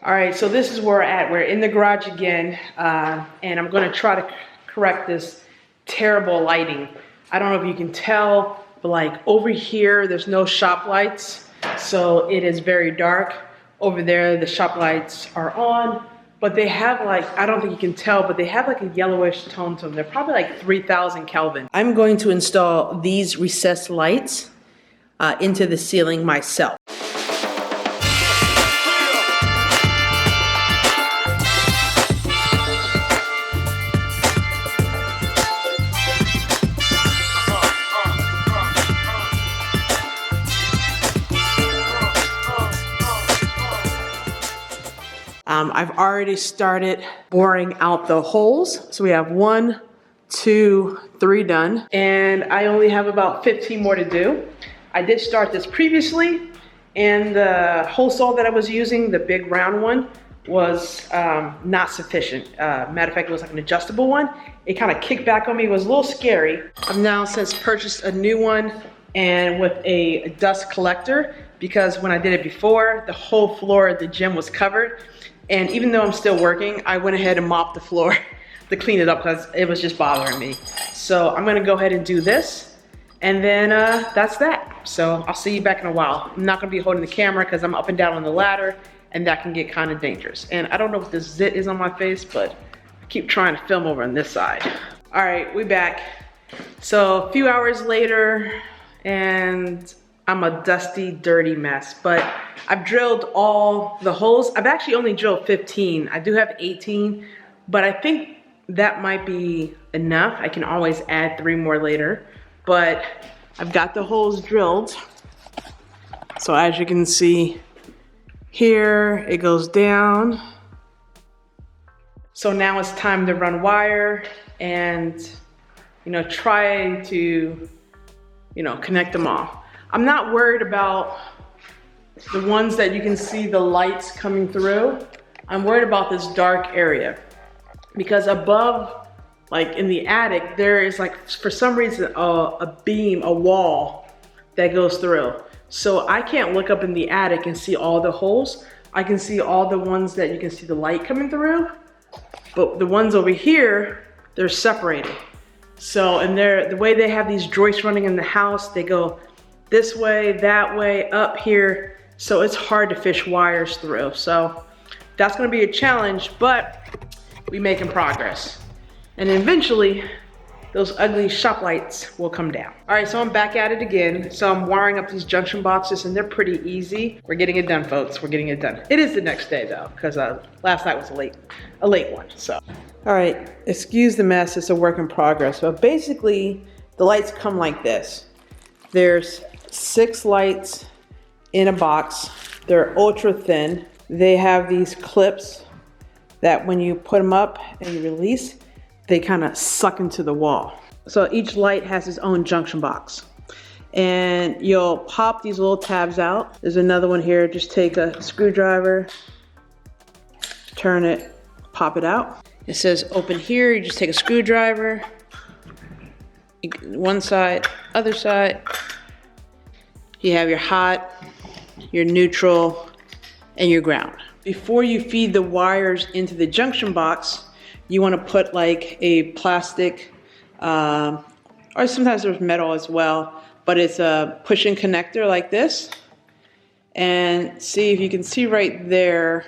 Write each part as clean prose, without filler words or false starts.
All right, so this is where we're at. We're in the garage again, and I'm gonna try to correct this terrible lighting. I don't know if you can tell, but like over here, there's no shop lights, so it is very dark. Over there, the shop lights are on, but they have like, I don't think you can tell, but they have like a yellowish tone to them. They're probably like 3,000 Kelvin. I'm going to install these recessed lights into the ceiling myself. I've already started boring out the holes. So we have 1, 2, 3 done. And I only have about 15 more to do. I did start this previously, and the hole saw that I was using, the big round one, was not sufficient. Matter of fact, it was like an adjustable one. It kind of kicked back on me. It was a little scary. I've now since purchased a new one, and with a dust collector, because when I did it before, the whole floor of the gym was covered. And even though I'm still working, I went ahead and mopped the floor to clean it up because it was just bothering me. So I'm gonna go ahead and do this, and then that's that. So I'll see you back in a while. I'm not gonna be holding the camera because I'm up and down on the ladder, and that can get kind of dangerous. And I don't know if this zit is on my face, but I keep trying to film over on this side. All right, we back. So a few hours later, and I'm a dusty, dirty mess, but I've drilled all the holes. I've actually only drilled 15. I do have 18, but I think that might be enough. I can always add 3 more later, but I've got the holes drilled. So as you can see here, it goes down. So now it's time to run wire and, try to, connect them all. I'm not worried about the ones that you can see the lights coming through. I'm worried about this dark area because above, like in the attic, there is like, for some reason, a beam, a wall that goes through. So I can't look up in the attic and see all the holes. I can see all the ones that you can see the light coming through, but the ones over here, they're separated. So, and the way they have these joists running in the house, they go this way, that way, up here. So it's hard to fish wires through. So that's gonna be a challenge, but we're making progress. And eventually, those ugly shop lights will come down. All right, so I'm back at it again. So I'm wiring up these junction boxes, and they're pretty easy. We're getting it done, folks, we're getting it done. It is the next day though, because last night was a late one, so. All right, excuse the mess, it's a work in progress. But basically, the lights come like this. There's 6 lights in a box. They're ultra thin. They have these clips that when you put them up and you release, they kind of suck into the wall. So each light has its own junction box. And you'll pop these little tabs out. There's another one here. Just take a screwdriver, turn it, pop it out. It says open here. You just take a screwdriver, one side, other side. You have your hot, your neutral, and your ground. Before you feed the wires into the junction box, you want to put like a plastic, or sometimes there's metal as well, but it's a push-in connector like this. And see if you can see right there,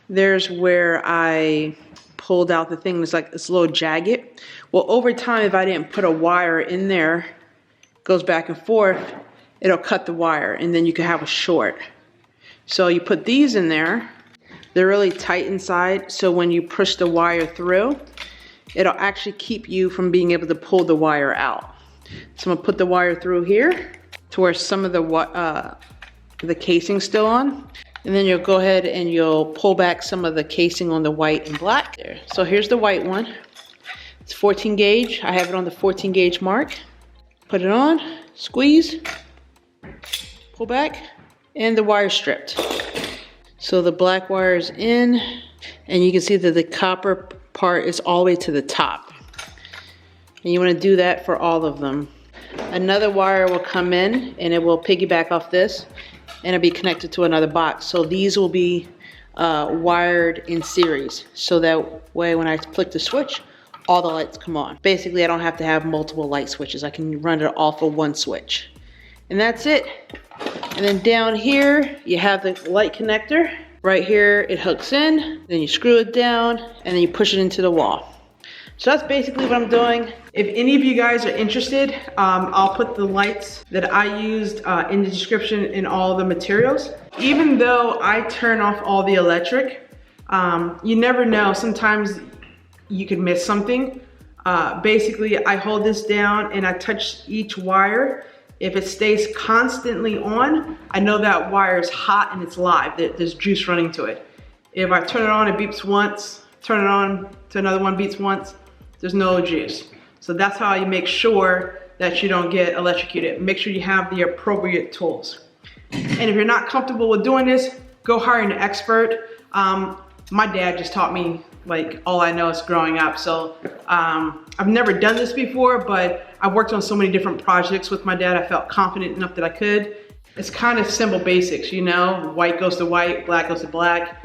there's where I pulled out the thing. It's like it's a little jagged. Well, over time, if I didn't put a wire in there, it goes back and forth, it'll cut the wire, and then you can have a short. So you put these in there. They're really tight inside, so when you push the wire through, it'll actually keep you from being able to pull the wire out. So I'm gonna put the wire through here to where some of the casing's still on. And then you'll go ahead and you'll pull back some of the casing on the white and black there. So here's the white one. It's 14 gauge. I have it on the 14 gauge mark. Put it on, squeeze, pull back, and the wire stripped. So the black wire is in, and you can see that the copper part is all the way to the top. And you want to do that for all of them. Another wire will come in, and it will piggyback off this, and it'll be connected to another box. So these will be wired in series. So that way when I flick the switch, all the lights come on. Basically, I don't have to have multiple light switches. I can run it all for one switch. And that's it. And then down here, you have the light connector. Right here, it hooks in, then you screw it down, and then you push it into the wall. So that's basically what I'm doing. If any of you guys are interested, I'll put the lights that I used in the description in all the materials. Even though I turn off all the electric, you never know, sometimes you could miss something. Basically, I hold this down and I touch each wire. If it stays constantly on, I know that wire is hot and it's live, there's juice running to it. If I turn it on, it beeps once, turn it on to another one, beeps once, there's no juice. So that's how you make sure that you don't get electrocuted. Make sure you have the appropriate tools. And if you're not comfortable with doing this, go hire an expert. My dad just taught me like all I know is growing up. So I've never done this before, but I've worked on so many different projects with my dad. I felt confident enough that I could. It's kind of simple basics, you know, white goes to white, black goes to black,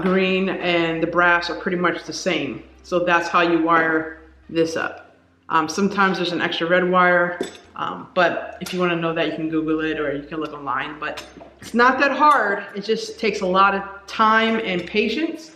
green and the brass are pretty much the same. So that's how you wire this up. Sometimes there's an extra red wire, but if you want to know that, you can Google it or you can look online, but it's not that hard. It just takes a lot of time and patience.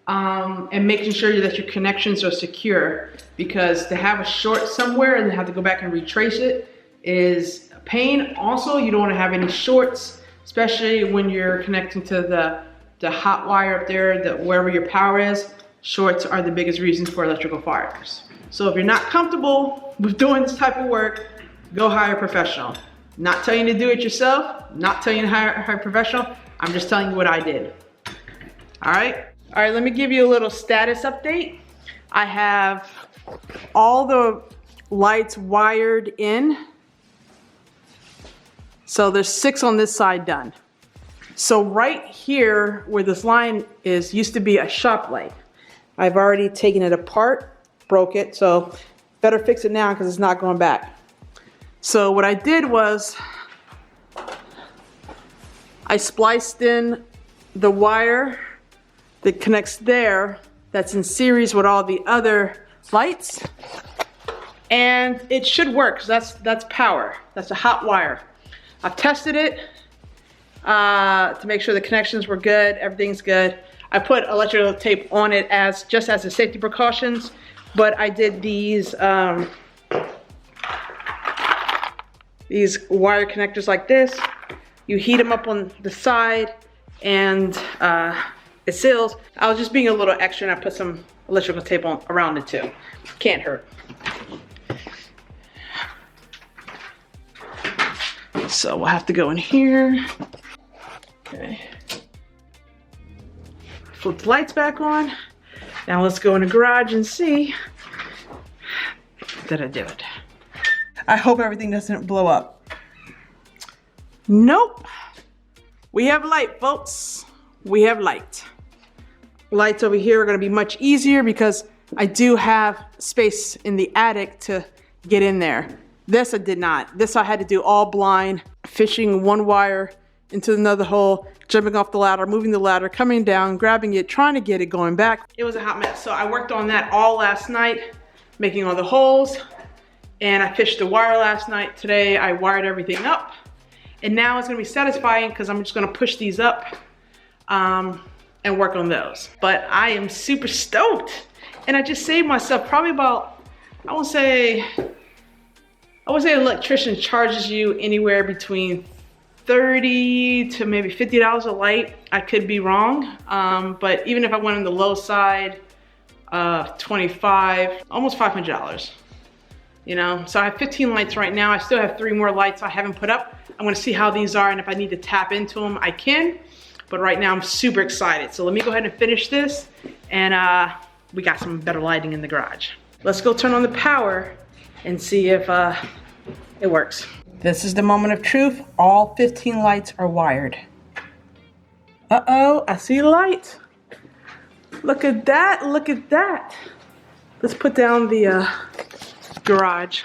And making sure that your connections are secure, because to have a short somewhere and have to go back and retrace it is a pain. Also, you don't want to have any shorts, especially when you're connecting to the hot wire up there, wherever your power is. Shorts are the biggest reasons for electrical fires. So if you're not comfortable with doing this type of work, go hire a professional. Not telling you to do it yourself, not telling you to hire a professional. I'm just telling you what I did. All right. All right, let me give you a little status update. I have all the lights wired in. So there's 6 on this side done. So right here where this line is used to be a shop light. I've already taken it apart, broke it, so better fix it now because it's not going back. So what I did was I spliced in the wire that connects there, that's in series with all the other lights, and it should work. So that's power. That's a hot wire. I've tested it to make sure the connections were good. Everything's good. I put electrical tape on it just as a safety precautions, but I did these wire connectors like this. You heat them up on the side and it seals. I was just being a little extra and I put some electrical tape on around it too. Can't hurt. So we'll have to go in here. Okay. Flip the lights back on. Now let's go in the garage and see. Did I do it? I hope everything doesn't blow up. Nope. We have light, folks. We have light. Lights over here are gonna be much easier because I do have space in the attic to get in there. This I did not. This I had to do all blind, fishing one wire into another hole, jumping off the ladder, moving the ladder, coming down, grabbing it, trying to get it going back. It was a hot mess. So I worked on that all last night, making all the holes, and I fished the wire last night. Today I wired everything up, and now it's gonna be satisfying because I'm just gonna push these up and work on those. But I am super stoked, and I just saved myself probably about, I would say an electrician charges you anywhere between $30 to maybe $50 a light. I could be wrong, but even if I went on the low side, 25, almost $500. You know, so I have 15 lights right now. I still have 3 more lights I haven't put up. I'm gonna see how these are, and if I need to tap into them, I can. But right now I'm super excited. So let me go ahead and finish this, and we got some better lighting in the garage. Let's go turn on the power and see if it works. This is the moment of truth. All 15 lights are wired. Uh-oh, I see light. Look at that, look at that. Let's put down the garage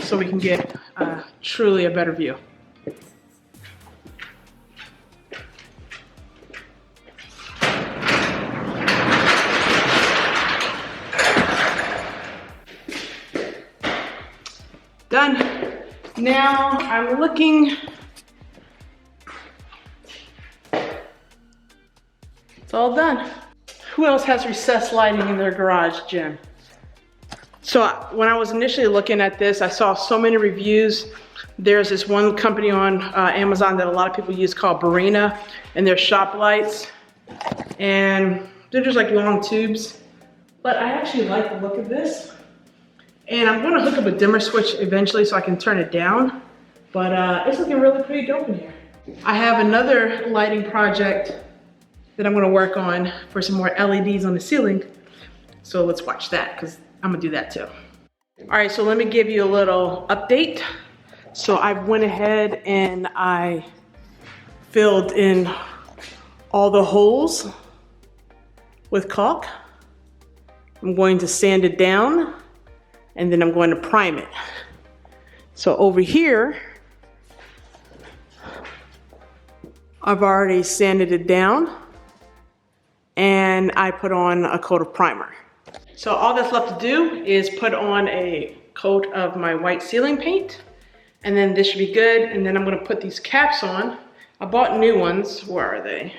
so we can get truly a better view. Done. Now I'm looking. It's all done. Who else has recessed lighting in their garage, Jim? So when I was initially looking at this, I saw so many reviews. There's this one company on Amazon that a lot of people use called Barina, and they're shop lights. And they're just like long tubes. But I actually like the look of this. And I'm gonna hook up a dimmer switch eventually so I can turn it down. But it's looking really pretty dope in here. I have another lighting project that I'm gonna work on for some more LEDs on the ceiling. So let's watch that, because I'm gonna do that too. All right, so let me give you a little update. So I went ahead and I filled in all the holes with caulk. I'm going to sand it down, and then I'm going to prime it. So over here, I've already sanded it down, and I put on a coat of primer. So all that's left to do is put on a coat of my white ceiling paint, and then this should be good. And then I'm gonna put these caps on. I bought new ones. Where are they?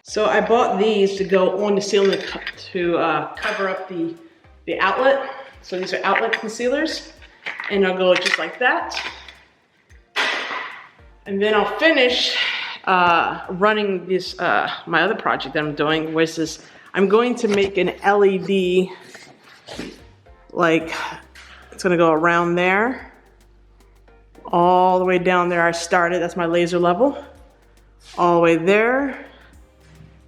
So I bought these to go on the ceiling to cover up the outlet. So these are outlet concealers, and I'll go just like that. And then I'll finish running this, my other project that I'm doing, which is I'm going to make an LED, like it's gonna go around there, all the way down there I started, that's my laser level, all the way there.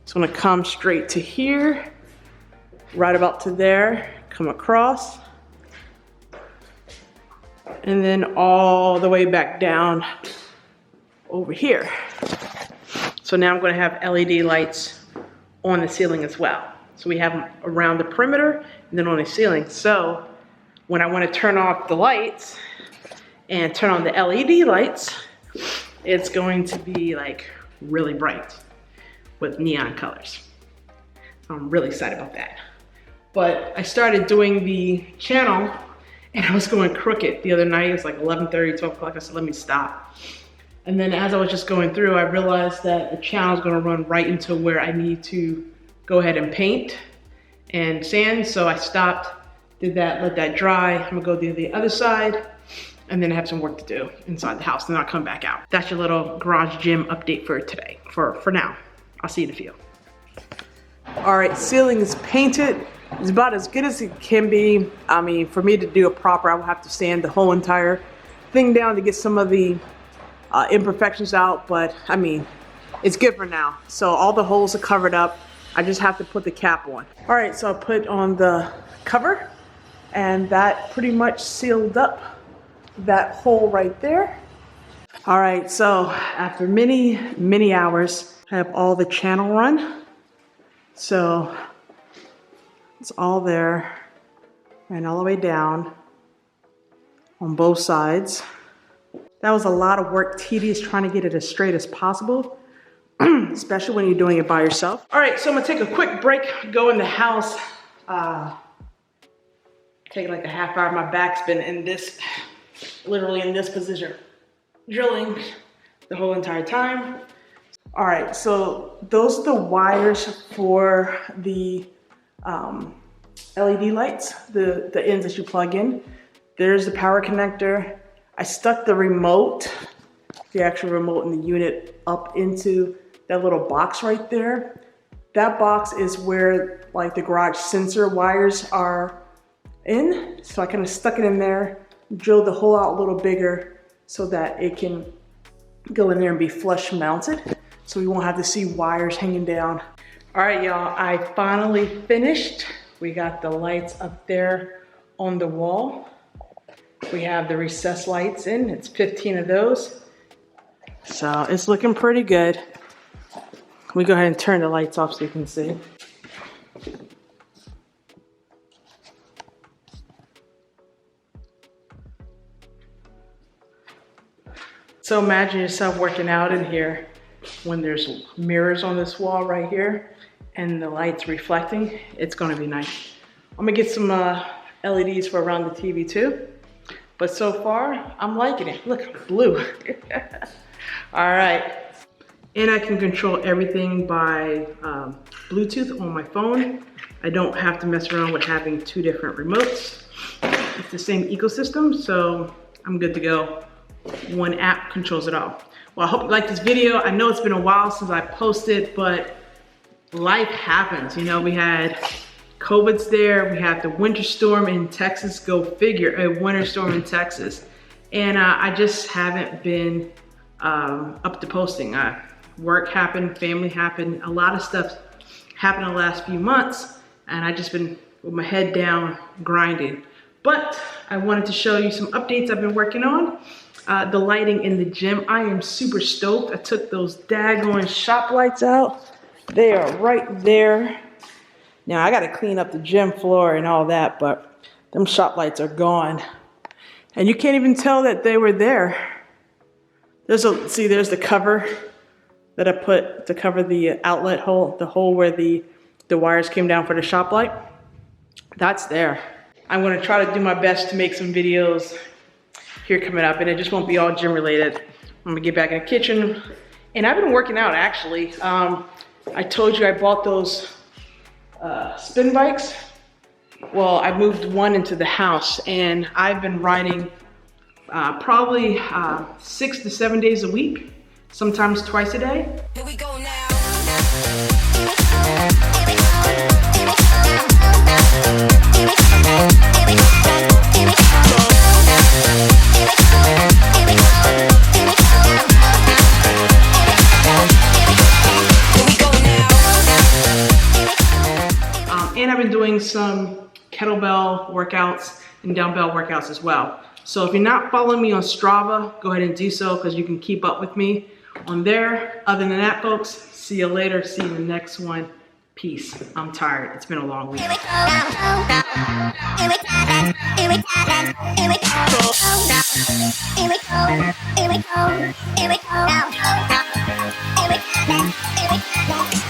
It's gonna come straight to here, right about to there, come across, and then all the way back down over here. So now I'm gonna have LED lights on the ceiling as well. So we have them around the perimeter and then on the ceiling. So when I wanna turn off the lights and turn on the LED lights, it's going to be like really bright with neon colors. So I'm really excited about that. But I started doing the channel and I was going crooked the other night. It was like 11:30, 12 o'clock. I said, let me stop. And then as I was just going through, I realized that the channel is gonna run right into where I need to go ahead and paint and sand. So I stopped, did that, let that dry. I'm gonna go do the other side, and then I have some work to do inside the house, and then I'll come back out. That's your little garage gym update for today, for now. I'll see you in a few. All right, ceiling is painted. It's about as good as it can be. I mean, for me to do it proper, I will have to sand the whole entire thing down to get some of the imperfections out, but I mean, it's good for now. So all the holes are covered up. I just have to put the cap on. All right, so I put on the cover, and that pretty much sealed up that hole right there. All right, so after many, many hours, I have all the channel run. So it's all there and all the way down on both sides. That was a lot of work, tedious, trying to get it as straight as possible, especially when you're doing it by yourself. All right, so I'm gonna take a quick break, go in the house, take like a half hour. My back's been in this, literally in this position, drilling the whole entire time. All right, so those are the wires for the LED lights, the ends that you plug in. There's the power connector. I stuck the remote, the actual remote in the unit, up into that little box right there. That box is where like the garage sensor wires are in. So I kind of stuck it in there, drilled the hole out a little bigger so that it can go in there and be flush mounted. So we won't have to see wires hanging down. All right, y'all, I finally finished. We got the lights up there on the wall. We have the recessed lights in, it's 15 of those. So it's looking pretty good. We go ahead and turn the lights off so you can see. So imagine yourself working out in here when there's mirrors on this wall right here and the lights reflecting. It's gonna be nice. I'm gonna get some LEDs for around the TV too. But so far, I'm liking it. Look, blue. All right. And I can control everything by Bluetooth on my phone. I don't have to mess around with having 2 different remotes. It's the same ecosystem, so I'm good to go. One app controls it all. Well, I hope you like this video. I know it's been a while since I posted, but life happens. You know, we had COVID's there. We had the winter storm in Texas. Go figure, a winter storm in Texas. And I just haven't been up to posting. Work happened, family happened, a lot of stuff happened in the last few months, and I just been with my head down grinding. But I wanted to show you some updates I've been working on. The lighting in the gym, I am super stoked. I took those daggone shop lights out. They are right there. Now I gotta clean up the gym floor and all that, but them shop lights are gone. And you can't even tell that they were there. There's the cover that I put to cover the outlet hole, the hole where the wires came down for the shop light. That's there. I'm gonna try to do my best to make some videos here coming up, and it just won't be all gym related. I'm gonna get back in the kitchen, and I've been working out actually. I told you I bought those spin bikes. Well, I moved one into the house, and I've been riding probably 6 to 7 days a week. Sometimes twice a day. Here we go now. And I've been doing some kettlebell workouts and dumbbell workouts as well. So if you're not following me on Strava, go ahead and do so, because you can keep up with me on there. Other than that, folks, see you later. See you in the next one. Peace. I'm tired. It's been a long week. Here we go.